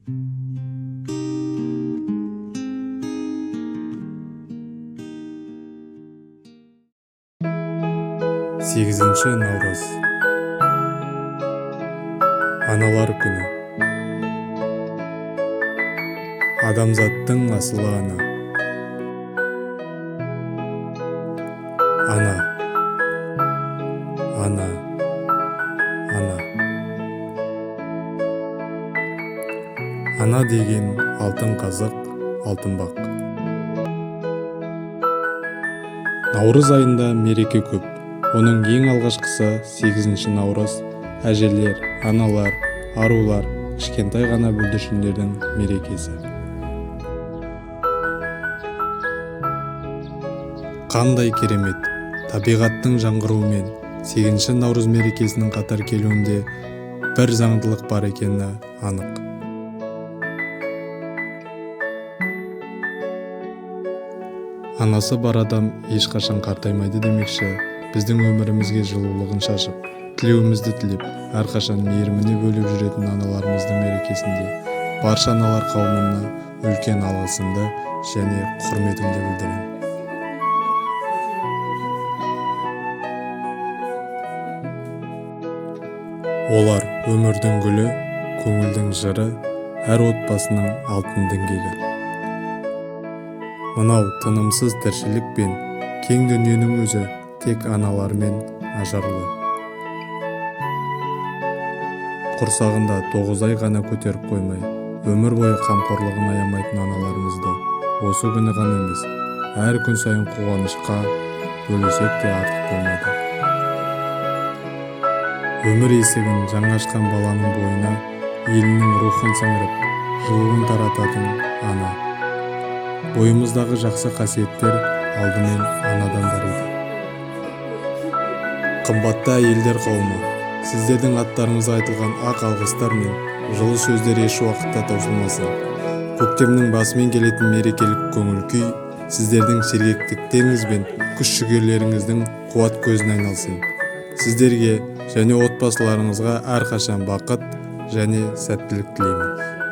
Сегізінші наурыз. Аналар күні. Адамзаттың асылы ана. Ана. Ана. Ана. Ана деген алтын қазық, алтын бақ. Наурыз айында мереке көп. Оның ең алғашқысы 8 наурыз, әжелер, аналар, арулар, кішкентай ғана бүлдіршіндердің мерекесі. Қандай керемет, табиғаттың жаңғыруымен 8 наурыз мерекесінің қатар келуінде бір заңдылық бар екені анық. Анасы бар адам ешқашан қартаймайды демекші, біздің өмірімізге жылулығын шашып, тілеуімізді тілеп, әрқашан мейіріміне бөліп жүретін аналарымыздың мерекесінде барша аналар қауымына үлкен алғысымды және құрметімді білдіремін. Олар өмірдің гүлі, көңілдің жыры, әр отбасының алтын діңгегі. Мынау тынымсыз тіршілік пен кең дүниенің өзі тек аналармен ажарлы. Құрсағында 9 ай ғана көтеріп қоймай, өмір бойы қамқорлығын аямайтын аналарымызды осы күні ғана емес, әр күн сайын қуанышқа бөлесек те артық болмайды. Өмір есігін жаңа ашқан баланың бойына елінің рухын сіңіріп, жылуын тарататын ана. Бойымыздағы жақсы қасиеттер алдымен анадан дариды. Қымбатты әйелдер қауымы, сіздердің аттарыңызға айтылған ақ алғыстар мен жылы сөздер еш уақытта таусылмасын. Көктемнің басымен келетін мерекелік көңіл күй сіздердің сергектіктеріңіз бен күш-жігерлеріңіздің қуат көзіне айналсын. Сіздерге және отбасыларыңызға әрқашан бақыт және сәттілік тілеймін.